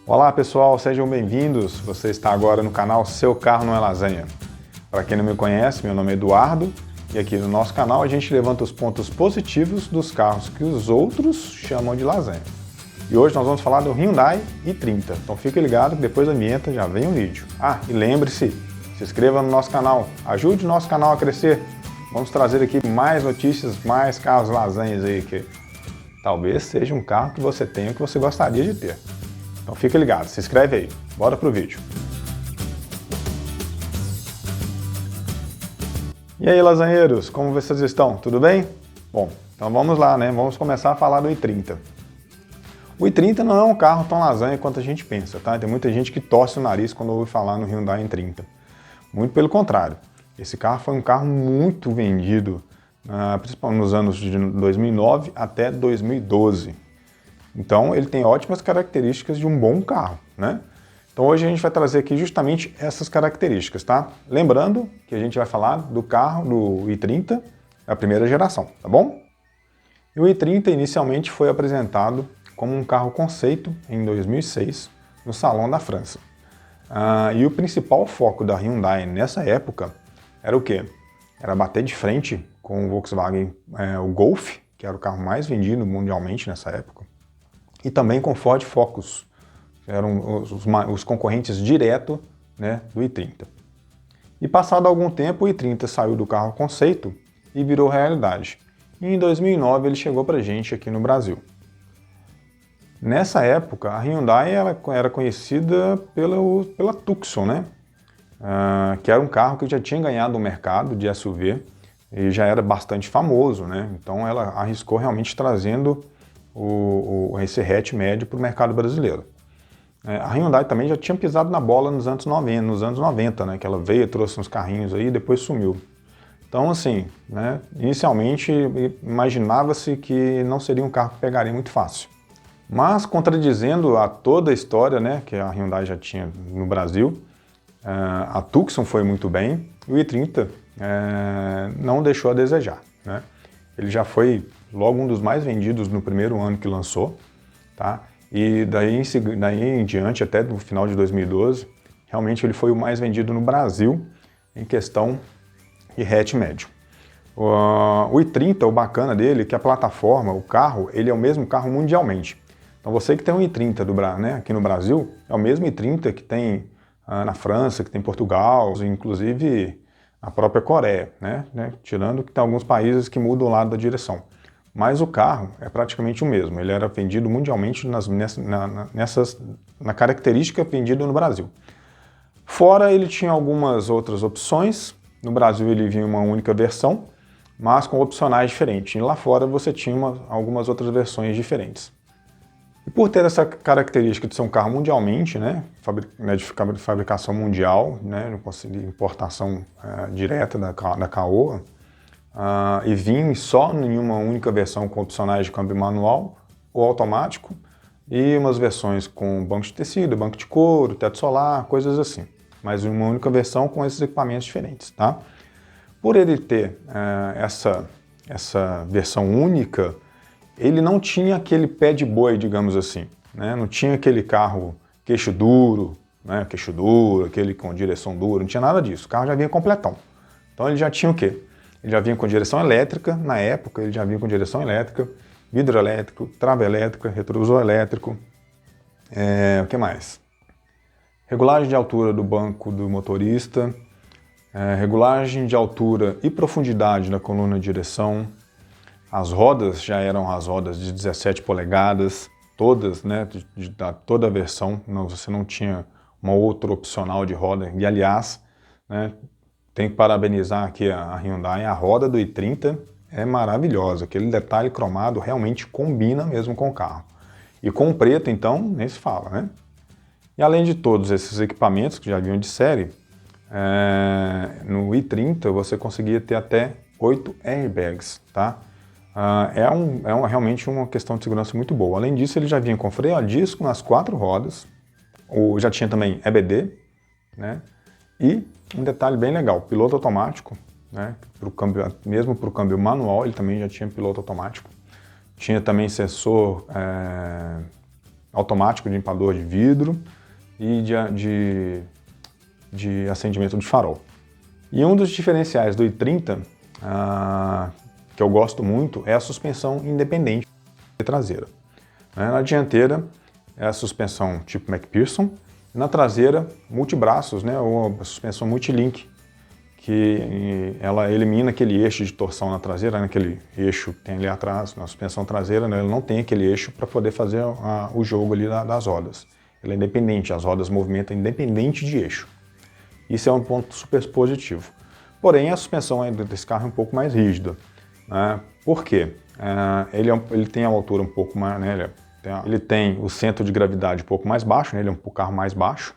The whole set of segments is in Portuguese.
Olá pessoal, sejam bem-vindos. Você está agora no canal Seu Carro Não é Lasanha. Para quem não me conhece, meu nome é Eduardo e aqui no nosso canal a gente levanta os pontos positivos dos carros que os outros chamam de lasanha. E hoje nós vamos falar do Hyundai i30, então fique ligado que depois da vinheta já vem um vídeo. E lembre-se, se inscreva no nosso canal, ajude o nosso canal a crescer. Vamos trazer aqui mais notícias, mais carros lasanhas aí que talvez seja um carro que você tenha que você gostaria de ter. Então fica ligado, se inscreve aí, bora pro vídeo. E aí lasanheiros, como vocês estão? Tudo bem? Bom, então vamos lá, né? Vamos começar a falar do i30. O i30 não é um carro tão lasanha quanto a gente pensa, tá? Tem muita gente que torce o nariz quando ouve falar no Hyundai i30. Muito pelo contrário, esse carro foi um carro muito vendido, principalmente nos anos de 2009 até 2012. Então ele tem ótimas características de um bom carro, né? Então hoje a gente vai trazer aqui justamente essas características, tá? Lembrando que a gente vai falar do carro do i30, a primeira geração, tá bom? E o i30 inicialmente foi apresentado como um carro conceito em 2006 no Salão da França. E o principal foco da Hyundai nessa época era o quê? Era bater de frente com o Volkswagen, o Golf, que era o carro mais vendido mundialmente nessa época, e também com Ford Focus, que eram os concorrentes direto, né, do i30. E passado algum tempo o i30 saiu do carro conceito e virou realidade. E em 2009 ele chegou pra gente aqui no Brasil. Nessa época a Hyundai era conhecida pela Tucson, né? Que era um carro que já tinha ganhado o mercado de SUV e já era bastante famoso, né? Então ela arriscou realmente trazendo esse hatch médio para o mercado brasileiro. A Hyundai também já tinha pisado na bola nos anos 90, né, que ela veio, trouxe uns carrinhos aí e depois sumiu. Então assim, né, inicialmente imaginava-se que não seria um carro que pegaria muito fácil. Mas contradizendo a toda a história, né, que a Hyundai já tinha no Brasil, a Tucson foi muito bem e o i30 não deixou a desejar, né? Ele já foi logo um dos mais vendidos no primeiro ano que lançou, tá? E daí em diante, até no final de 2012, realmente ele foi o mais vendido no Brasil em questão de hatch médio. O i30, o bacana dele é que a plataforma, o carro, ele é o mesmo carro mundialmente. Então você que tem um i30 né, aqui no Brasil, é o mesmo i30 que tem na França, que tem em Portugal, inclusive a própria Coreia, né? Tirando que tem alguns países que mudam o lado da direção. Mas o carro é praticamente o mesmo, ele era vendido mundialmente na característica vendida no Brasil. Fora ele tinha algumas outras opções, no Brasil ele vinha uma única versão, mas com opcionais diferentes. E lá fora você tinha algumas outras versões diferentes. E por ter essa característica de ser um carro mundialmente, né, de fabricação mundial, né, não conseguia importação direta da Caoa, e vir só em uma única versão com opcionais de câmbio manual ou automático, e umas versões com banco de tecido, banco de couro, teto solar, coisas assim. Mas uma única versão com esses equipamentos diferentes, tá? Por ele ter essa versão única, ele não tinha aquele pé de boi, digamos assim, né? Não tinha aquele carro queixo duro, né? Queixo duro, aquele com direção dura, não tinha nada disso. O carro já vinha completão. Então ele já tinha o quê? Ele já vinha com direção elétrica, na época ele já vinha com direção elétrica, vidro elétrico, trava elétrica, retrovisor elétrico, o que mais? Regulagem de altura do banco do motorista, regulagem de altura e profundidade da coluna de direção. As rodas já eram as rodas de 17 polegadas, todas, né, toda a versão, você não tinha uma outra opcional de roda. E aliás, né, tenho que parabenizar aqui a Hyundai, a roda do i30 é maravilhosa, aquele detalhe cromado realmente combina mesmo com o carro. E com o preto, então, nem se fala, né? E além de todos esses equipamentos que já vinham de série, no i30 você conseguia ter até 8 airbags, tá? Realmente uma questão de segurança muito boa. Além disso, ele já vinha com freio a disco nas 4 rodas, já tinha também EBD, né? E um detalhe bem legal, piloto automático, né? Mesmo para o câmbio manual, ele também já tinha piloto automático. Tinha também sensor automático de limpador de vidro e de acendimento de farol. E um dos diferenciais do i30, que eu gosto muito, é a suspensão independente traseira. Na dianteira é a suspensão tipo MacPherson, e na traseira multibraços, né, ou a suspensão multilink, que ela elimina aquele eixo de torção na traseira, né, aquele eixo que tem ali atrás, na suspensão traseira, né, ela não tem aquele eixo para poder fazer o jogo ali das rodas. Ela é independente, as rodas movimentam independente de eixo. Isso é um ponto super positivo. Porém, a suspensão desse carro é um pouco mais rígida. Né? Por quê? Ele tem a altura um pouco mais, né, ele tem o centro de gravidade um pouco mais baixo, né, ele é um carro mais baixo,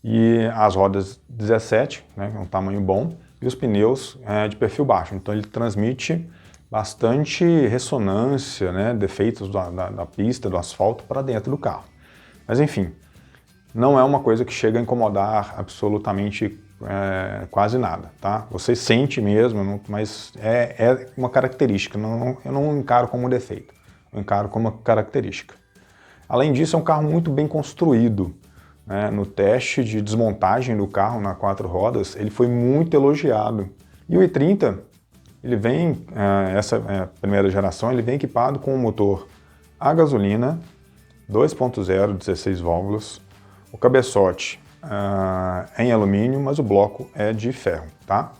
e as rodas 17, né, que é um tamanho bom, e os pneus de perfil baixo. Então ele transmite bastante ressonância, né, defeitos da pista, do asfalto para dentro do carro. Mas enfim, não é uma coisa que chega a incomodar absolutamente quase nada, tá? Você sente mesmo, mas é uma característica, eu não encaro como um defeito, eu encaro como uma característica. Além disso, é um carro muito bem construído. No teste de desmontagem do carro na 4 rodas, ele foi muito elogiado. E o i30, ele vem, essa primeira geração, ele vem equipado com um motor a gasolina, 2.0, 16 válvulas, o cabeçote é em alumínio, mas o bloco é de ferro, tá?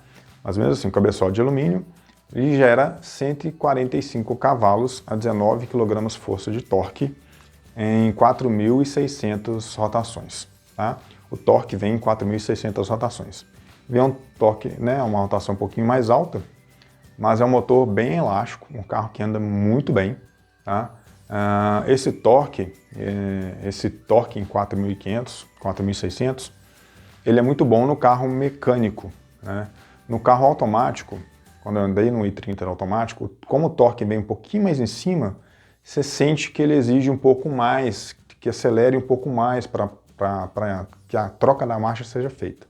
Mas mesmo assim, o cabeçote de alumínio, ele gera 145 cavalos a 19 kg força de torque, em 4.600 rotações, tá? O torque vem em 4.600 rotações. Vem um torque, né, uma rotação um pouquinho mais alta, mas é um motor bem elástico, um carro que anda muito bem, tá? Esse torque em 4.500, 4.600, ele é muito bom no carro mecânico, né? No carro automático, quando eu andei no i30 automático, como o torque vem um pouquinho mais em cima, você sente que ele exige um pouco mais, que acelere um pouco mais para que a troca da marcha seja feita.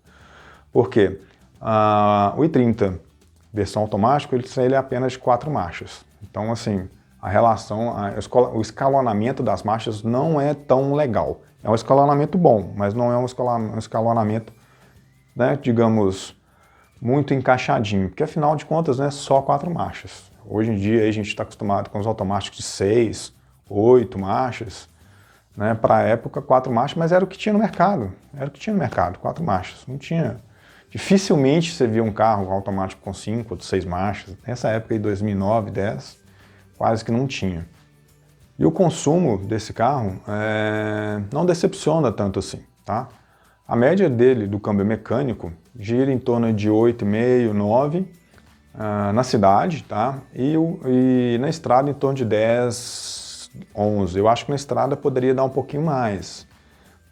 Por quê? O i30, versão automática, ele é apenas de 4 marchas. Então, assim, a relação, o escalonamento das marchas não é tão legal. É um escalonamento bom, mas não é um escalonamento, né, digamos, muito encaixadinho, porque afinal de contas, né, só 4 marchas. Hoje em dia a gente está acostumado com os automáticos de 6, 8 marchas, né? Para a época 4 marchas, mas era o que tinha no mercado. Era o que tinha no mercado, 4 marchas. Não tinha. Dificilmente você via um carro automático com 5 ou 6 marchas. Nessa época de 2009, 10, quase que não tinha. E o consumo desse carro não decepciona tanto assim, tá? A média dele, do câmbio mecânico, gira em torno de 8,5, 9 na cidade, tá? E na estrada em torno de 10, 11. Eu acho que na estrada poderia dar um pouquinho mais,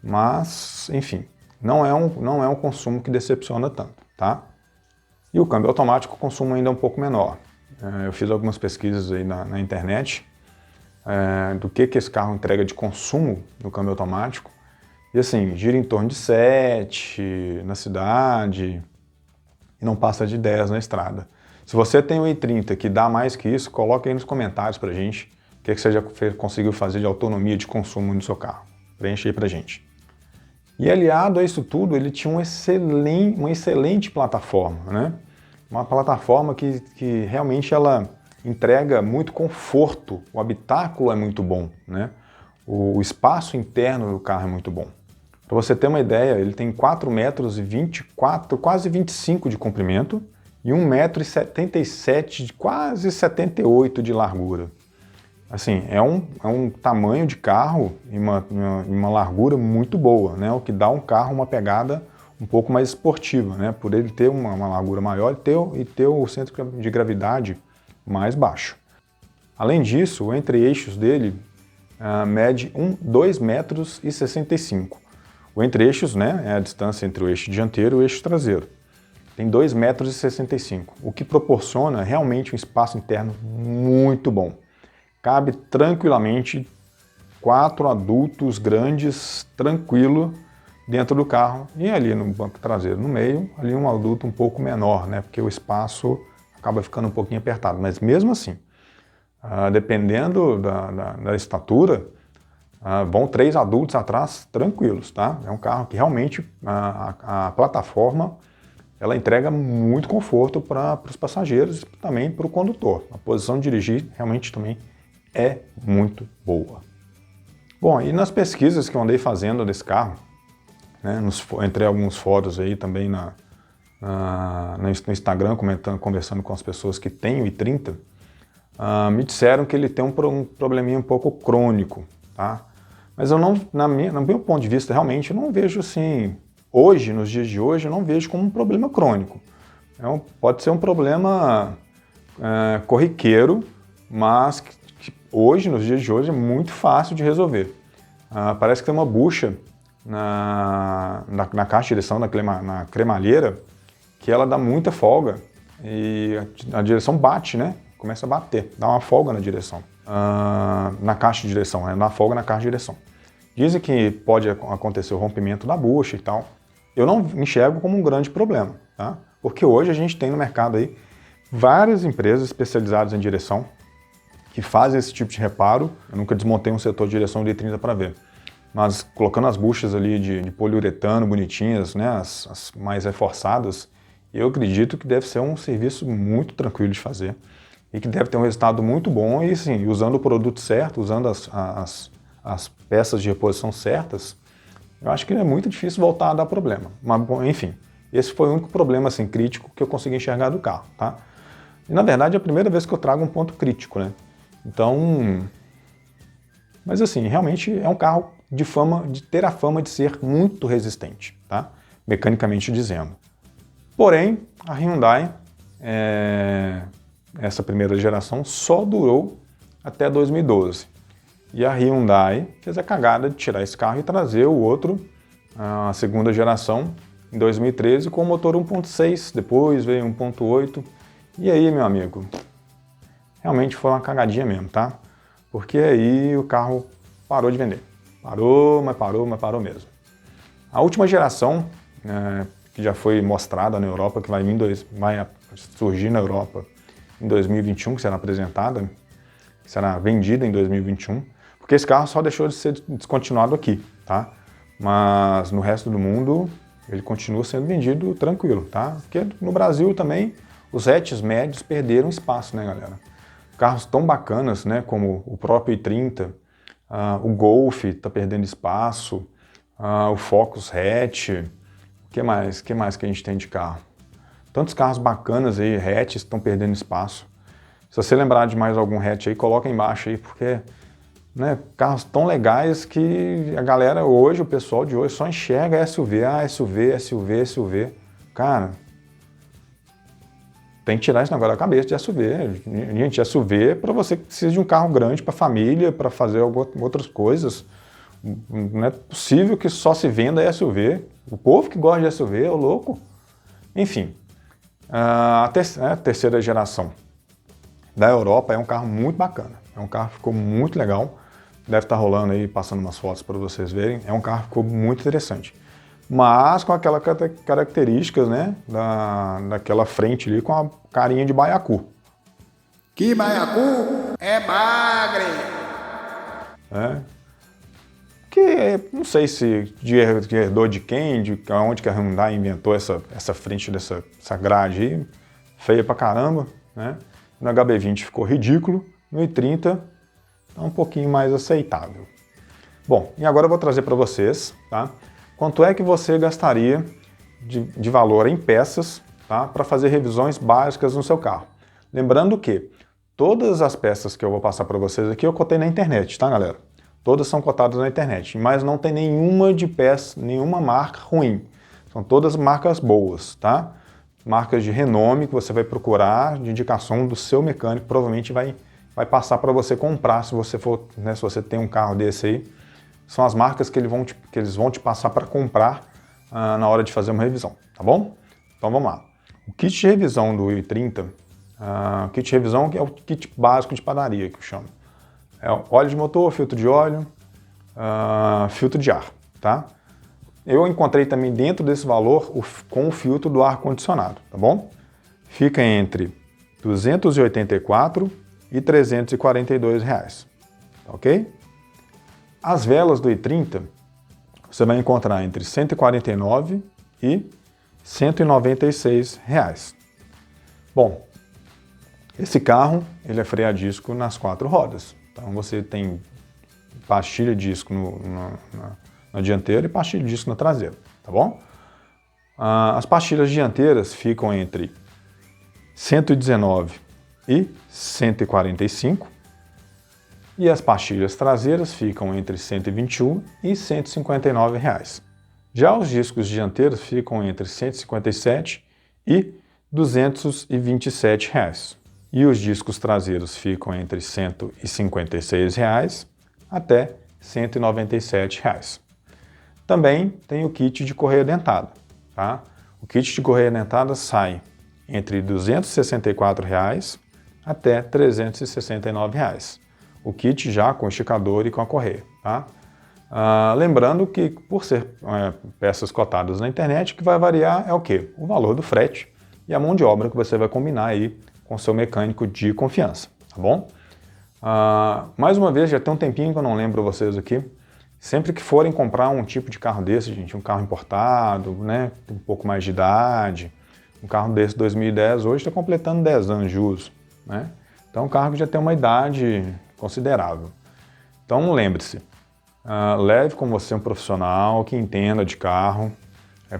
mas, enfim, não é um consumo que decepciona tanto, tá? E o câmbio automático, o consumo ainda é um pouco menor. Eu fiz algumas pesquisas aí na internet do que esse carro entrega de consumo no câmbio automático. E assim, gira em torno de 7 na cidade e não passa de 10 na estrada. Se você tem um i30 que dá mais que isso, coloque aí nos comentários pra gente o que você já conseguiu fazer de autonomia de consumo no seu carro. Preenche aí pra gente. E aliado a isso tudo, ele tinha uma excelente plataforma, né? Uma plataforma que realmente ela entrega muito conforto, o habitáculo é muito bom, né? O espaço interno do carro é muito bom. Para você ter uma ideia, ele tem 4,24 metros, quase 25 de comprimento e 1,77 m, quase 78 de largura. Assim, é um tamanho de carro e uma largura muito boa, né? O que dá um carro uma pegada um pouco mais esportiva, né? Por ele ter uma largura maior e ter o centro de gravidade mais baixo. Além disso, o entre-eixos dele mede 2,65 m. O entre-eixos, né, é a distância entre o eixo dianteiro e o eixo traseiro. Tem 2,65 m, o que proporciona realmente um espaço interno muito bom. Cabe tranquilamente 4 adultos grandes, tranquilo, dentro do carro. E ali no banco traseiro, no meio, ali um adulto um pouco menor, né, porque o espaço acaba ficando um pouquinho apertado. Mas mesmo assim, dependendo da estatura, vão 3 adultos atrás tranquilos, tá? É um carro que realmente a plataforma ela entrega muito conforto para os passageiros e também para o condutor. A posição de dirigir realmente também é muito boa. Bom, e nas pesquisas que eu andei fazendo desse carro, né, entrei em alguns fóruns aí também no Instagram, conversando com as pessoas que têm o i30, me disseram que ele tem um probleminha um pouco crônico, tá? Mas eu não, no meu ponto de vista, realmente, eu não vejo assim, hoje, nos dias de hoje, eu não vejo como um problema crônico. Pode ser um problema corriqueiro, mas que hoje, nos dias de hoje, é muito fácil de resolver. Parece que tem uma bucha na caixa de direção, na cremalheira, que ela dá muita folga e a direção bate, né? Começa a bater, dá uma folga na direção, na caixa de direção, né? Dá folga na caixa de direção. Dizem que pode acontecer o rompimento da bucha e tal. Eu não enxergo como um grande problema, tá? Porque hoje a gente tem no mercado aí várias empresas especializadas em direção que fazem esse tipo de reparo. Eu nunca desmontei um setor de direção de i30 para ver. Mas colocando as buchas ali de poliuretano bonitinhas, né, as mais reforçadas, eu acredito que deve ser um serviço muito tranquilo de fazer e que deve ter um resultado muito bom e, sim, usando o produto certo, usando as peças de reposição certas, eu acho que é muito difícil voltar a dar problema. Mas, bom, enfim, esse foi o único problema assim, crítico que eu consegui enxergar do carro, tá? E, na verdade, é a primeira vez que eu trago um ponto crítico, né? Então, mas assim, realmente é um carro de ter a fama de ser muito resistente, tá? Mecanicamente dizendo. Porém, a Hyundai, essa primeira geração, só durou até 2012. E a Hyundai fez a cagada de tirar esse carro e trazer o outro, a segunda geração, em 2013, com o motor 1.6, depois veio 1.8. E aí, meu amigo, realmente foi uma cagadinha mesmo, tá? Porque aí o carro parou de vender. Parou, mas parou mesmo. A última geração, que já foi mostrada na Europa, que vai surgir na Europa em 2021, que será apresentada, que será vendida em 2021, porque esse carro só deixou de ser descontinuado aqui, tá? Mas no resto do mundo ele continua sendo vendido tranquilo, tá? Porque no Brasil também os hatches médios perderam espaço, né, galera? Carros tão bacanas, né, como o próprio i30, o Golf está perdendo espaço, o Focus hatch, o que mais que a gente tem de carro? Tantos carros bacanas aí, hatches, estão perdendo espaço. Se você lembrar de mais algum hatch aí, coloca embaixo aí, porque, né, carros tão legais que a galera hoje, o pessoal de hoje, só enxerga SUV, SUV. Cara, tem que tirar isso agora da cabeça de SUV. Gente, SUV é para você que precisa de um carro grande para família, para fazer outras coisas. Não é possível que só se venda SUV. O povo que gosta de SUV é louco. Enfim, a terceira geração da Europa é um carro muito bacana. É um carro que ficou muito legal. Deve estar rolando aí, passando umas fotos para vocês verem. É um carro que ficou muito interessante. Mas com aquelas características, né, daquela frente ali com a carinha de baiacu. Que baiacu é bagre! Que não sei se herdou de quem, de onde que a Hyundai inventou essa frente dessa grade aí, feia pra caramba, né? No HB20 ficou ridículo, no i30 tá um pouquinho mais aceitável. Bom, e agora eu vou trazer para vocês, tá? Quanto é que você gastaria de valor em peças, tá, para fazer revisões básicas no seu carro? Lembrando que todas as peças que eu vou passar para vocês aqui eu cotei na internet, tá, galera? Todas são cotadas na internet, mas não tem nenhuma marca ruim. São todas marcas boas, tá? Marcas de renome que você vai procurar, de indicação do seu mecânico, provavelmente vai passar para você comprar, se você for, né, se você tem um carro desse aí. São as marcas que eles vão te passar para comprar na hora de fazer uma revisão, tá bom? Então vamos lá. O kit de revisão do i30, o kit de revisão é o kit básico de padaria que eu chamo. É óleo de motor, filtro de óleo, filtro de ar, tá? Eu encontrei também dentro desse valor com o filtro do ar-condicionado, tá bom? Fica entre R$ 284 e R$ 342, tá ok? As velas do i30 você vai encontrar entre R$ 149 e R$ 196 reais. Bom, esse carro ele é freio a disco nas 4 rodas. Então você tem pastilha de disco na dianteira e pastilha de disco na traseira, tá bom? As pastilhas dianteiras ficam entre 119 e 145 e as pastilhas traseiras ficam entre 121 e 159 reais. Já os discos dianteiros ficam entre 157 e 227 reais. E os discos traseiros ficam entre 156 reais até 197 reais. Também tem o kit de correia dentada, tá? O kit de correia dentada sai entre R$ 264 reais até R$ 369 reais. O kit já com esticador e com a correia, tá? Lembrando que por ser peças cotadas na internet, o que vai variar é o quê? O valor do frete e a mão de obra que você vai combinar aí com o seu mecânico de confiança, tá bom? Mais uma vez, já tem um tempinho que eu não lembro vocês aqui, sempre que forem comprar um tipo de carro desse, gente, um carro importado, né, um pouco mais de idade, um carro desse 2010, hoje está completando 10 anos de uso, né? Então é um carro que já tem uma idade considerável. Então lembre-se, leve com você um profissional que entenda de carro,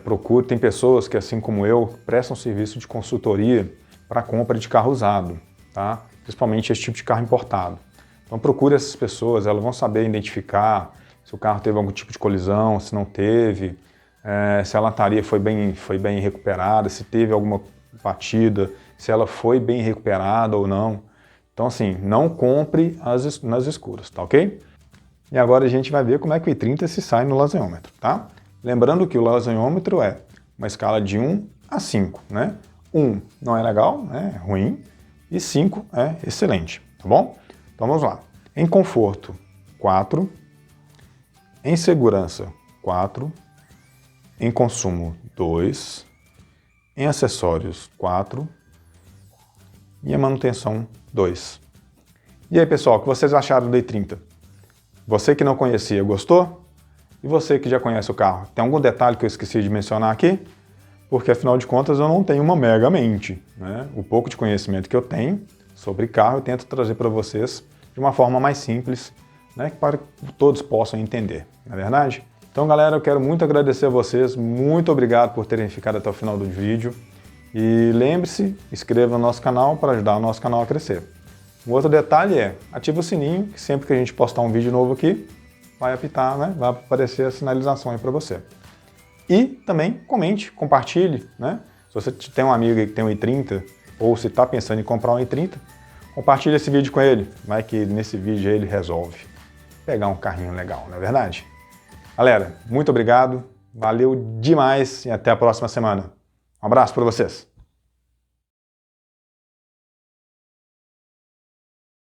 procure, tem pessoas que assim como eu, prestam serviço de consultoria para compra de carro usado, tá? Principalmente esse tipo de carro importado. Então procure essas pessoas, elas vão saber identificar se o carro teve algum tipo de colisão, se não teve, se a lataria foi bem recuperada, se teve alguma batida, se ela foi bem recuperada ou não. Então assim, não compre nas escuras, tá ok? E agora a gente vai ver como é que o i30 se sai no lasanhômetro, tá? Lembrando que o lasanhômetro é uma escala de 1 a 5, né? 1 não é legal, é ruim, e 5 é excelente, tá bom? Então vamos lá. Em conforto, 4. Em segurança, 4. Em consumo, 2. Em acessórios, 4. E em manutenção, 2. E aí, pessoal, o que vocês acharam do i30? Você que não conhecia, gostou? E você que já conhece o carro, tem algum detalhe que eu esqueci de mencionar aqui? Porque, afinal de contas, eu não tenho uma mega mente, né? O pouco de conhecimento que eu tenho sobre carro, eu tento trazer para vocês de uma forma mais simples, né? Para que todos possam entender, não é verdade? Então, galera, eu quero muito agradecer a vocês, muito obrigado por terem ficado até o final do vídeo. E lembre-se, inscreva no nosso canal para ajudar o nosso canal a crescer. Um outro detalhe é, ative o sininho, que sempre que a gente postar um vídeo novo aqui, vai apitar, né? Vai aparecer a sinalização aí para você. E também comente, compartilhe, né? Se você tem um amigo que tem um i30, ou se está pensando em comprar um i30, compartilhe esse vídeo com ele. Vai que nesse vídeo ele resolve pegar um carrinho legal, não é verdade? Galera, muito obrigado, valeu demais e até a próxima semana. Um abraço para vocês!